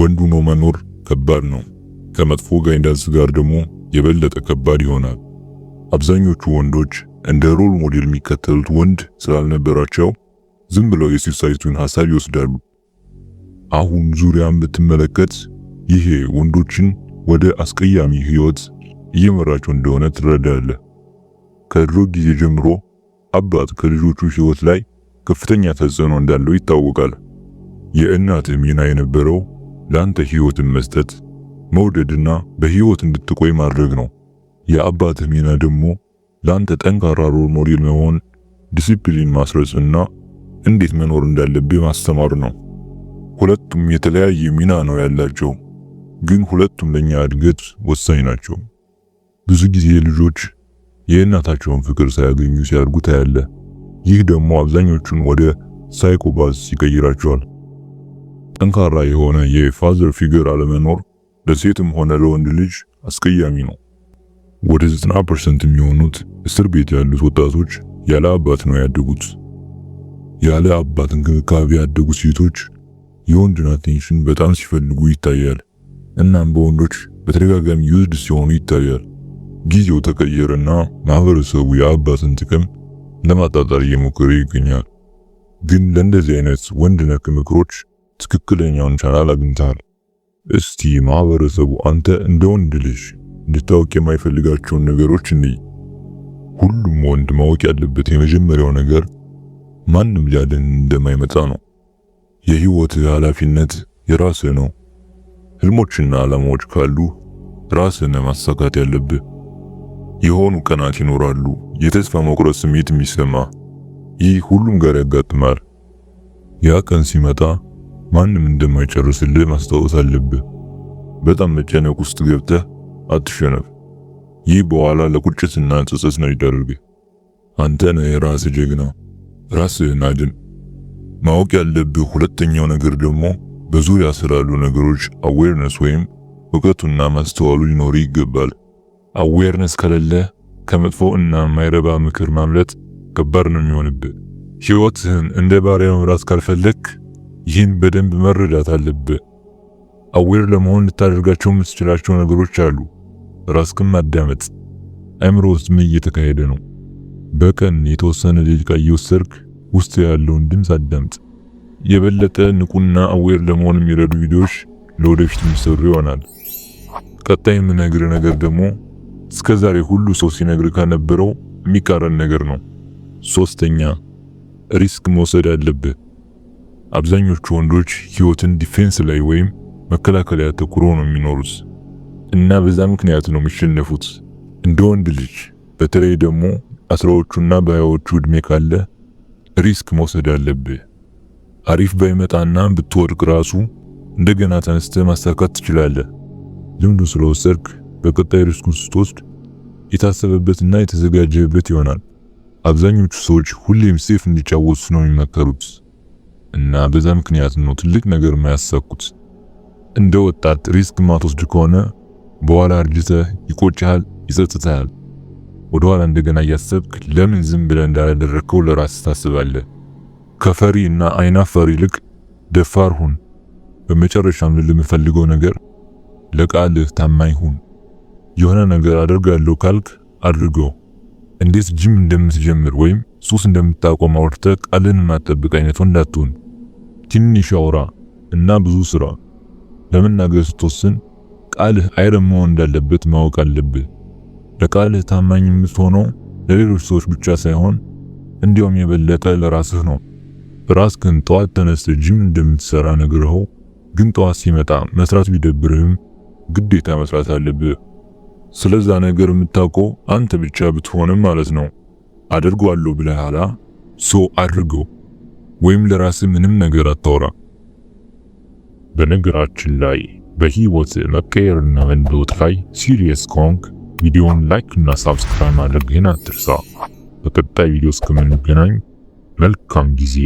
ወንድ ሆኖ መኖር ከባድ ነው። ከመጥፎ ጋይዳንስ ጋር ደግሞ የበለጠ ከባድ ይሆናል። አብዛኞቹ ወንዶች እንደ ሮል ሞዴል የሚከተሉት ወንድ ስላልነበራቸው ዝም ብለው የሱሳይዱን ሐሳብ ይወስዳሉ። አሁን ዙሪያም ብትመለከት ይሄ ወንዶችን ወደ አስቀያሚ ህይወት እየመራቸው እንደሆነ ትረዳለህ። ከድሮ ጊዜ ጀምሮ አባት ከልጆቹ ህይወት ላይ ከፍተኛ ተጽዕኖ እንዳለው ይታወቃል። የእናት ሚና የነበረው ለአንተ ህይወትን መስጠት፣ መውደድና በህይወት እንድትቆይ ማድረግ ነው። የአባት ሚና ደግሞ ለአንተ ጠንካራ ሮል ሞዴል መሆን፣ ዲሲፕሊን ማስረጽና እንዴት መኖር እንዳለብህ ማስተማር ነው። ሁለቱም የተለያየ ሚና ነው ያላቸው፣ ግን ሁለቱም ለኛ እድገት ወሳኝ ናቸው። ብዙ ጊዜ ልጆች የእናታቸውን ፍቅር ሳያገኙ ሲያድጉ ታያለህ። ይህ ደግሞ አብዛኞቹን ወደ ሳይኮፓስ ይቀይራቸዋል። ጠንካራ የሆነ የፋዘር ፊገር አለመኖር ለሴትም ሆነ ለወንድ ልጅ አስቀያሚ ነው። ወደ 90% የሚሆኑት እስር ቤት ያሉት ወጣቶች ያለ አባት ነው ያደጉት። ያለ አባት እንክብካቤ ያደጉ ሴቶች የወንድን አቴንሽን በጣም ሲፈልጉ ይታያል። እናም በወንዶች በተደጋጋሚ ዩዝድ ሲሆኑ ይታያል። ጊዜው ተቀየረና ማህበረሰቡ የአባትን ጥቅም ለማጣጣር እየሞከረ ይገኛል። ግን ለእንደዚህ አይነት ወንድ ነክ ምክሮች ትክክለኛውን ቻናል አግኝተሃል። እስቲ ማህበረሰቡ አንተ እንደ ወንድ ልጅ እንድታውቅ የማይፈልጋቸውን ነገሮች እንይ። ሁሉም ወንድ ማወቅ ያለበት የመጀመሪያው ነገር ማንም ሊያድን እንደማይመጣ ነው። የህይወት ኃላፊነት የራስህ ነው። ህልሞችና ዓላማዎች ካሉ ራስህን ማሳካት ያለብህ። የሆኑ ቀናት ይኖራሉ የተስፋ መቁረጥ ስሜት የሚሰማ። ይህ ሁሉም ጋር ያጋጥማል። ያ ቀን ሲመጣ ማንም እንደማይጨርስልህ ማስታወስ አለብህ። በጣም መጨነቅ ውስጥ ገብተህ አትሸነፍ። ይህ በኋላ ለቁጭትና ጸጸት ነው ይዳርግህ። አንተ ነህ የራስህ ጀግና። ራስህን አድን። ማወቅ ያለብህ ሁለተኛው ነገር ደግሞ በዙሪያ ስላሉ ነገሮች አዌርነስ ወይም እውቀቱና ማስተዋሉ ሊኖር ይገባል። አዌርነስ ከሌለ ከመጥፎ እና የማይረባ ምክር ማምለጥ ከባድ ነው የሚሆንብህ። ህይወትህን እንደ ባሪያ መምራት ካልፈለክ ይህን በደንብ መረዳት አለብህ። አዌር ለመሆን ልታደርጋቸው የምትችላቸው ነገሮች አሉ። ራስክን ማዳመጥ። አእምሮ ውስጥ ምን እየተካሄደ ነው? በቀን የተወሰነ ደቂቃ እየወሰድክ ውስጥ ያለውን ድምፅ አዳምጥ። የበለጠ ንቁና አዌር ለመሆን የሚረዱ ቪዲዮዎች ለወደፊት የሚሰሩ ይሆናል። ቀጣይ የምነግርህ ነገር ደግሞ እስከዛሬ ሁሉ ሰው ሲነግር ከነበረው የሚቃረን ነገር ነው። ሶስተኛ፣ ሪስክ መውሰድ አለብህ። አብዛኞቹ ወንዶች ህይወትን ዲፌንስ ላይ ወይም መከላከል ያተኩረው ነው የሚኖሩት እና በዛ ምክንያት ነው የሚሸነፉት። እንደ ወንድ ልጅ በተለይ ደግሞ አስራዎቹና በሃያዎቹ እድሜ ካለ ሪስክ መውሰድ አለብህ። አሪፍ ባይመጣና ብትወድቅ ራሱ እንደገና ተነስተህ ማሳካት ትችላለህ። ልምዱን ስለወሰድክ በቀጣይ ሪስኩን ስትወስድ የታሰበበትና የተዘጋጀበት ይሆናል። አብዛኞቹ ሰዎች ሁሌም ሴፍ እንዲጫወቱ ነው የሚመከሩት እና በዛ ምክንያት ነው ትልቅ ነገር የማያሳኩት። እንደ ወጣት ሪስክ ማትወስድ ከሆነ በኋላ አርጅተህ ይቆጭሃል፣ ይጸጽትሃል። ወደኋላ እንደገና እያሰብክ ለምን ዝም ብለህ እንዳላደረከው ለራስህ ታስባለህ። ከፈሪ እና አይናፋር ይልቅ ደፋር ሁን። በመጨረሻም ለምፈልገው ነገር ለቃልህ ታማኝ ሁን። የሆነ ነገር አደርጋለሁ ካልክ አድርገው። እንዴት ጂም እንደምትጀምር ወይም ሱስ እንደምታቆም አውርተህ ቃልህን ማጠብቅ አይነት ወንድ አትሁን። ትንሽ አውራ እና ብዙ ስራ። ለመናገር ስትወስን ቃልህ አይረን መሆን እንዳለበት ማወቅ አለብህ። ለቃልህ ታማኝ የምትሆነው ለሌሎች ሰዎች ብቻ ሳይሆን እንዲያውም የበለጠ ለራስህ ነው። ራስህን ጠዋት ተነስተህ ጂም እንደምትሰራ ነግረኸው ግን ጠዋት ሲመጣ መስራት ቢደብርህም ግዴታ መስራት አለብህ። ስለዛ ነገር የምታውቀው አንተ ብቻ ብትሆንም ማለት ነው። አድርገዋለሁ ብለህ አድርገው ወይም ለራስህ ምንም ነገር አታውራ። በነገራችን ላይ በህይወት መቀየርና መለወጥ ላይ ሲሪየስ ከሆንክ ቪዲዮውን ላይክ እና ሳብስክራይብ ማድረግህን አትርሳ። በቀጣይ ቪዲዮ እስከምንገናኝ መልካም ጊዜ።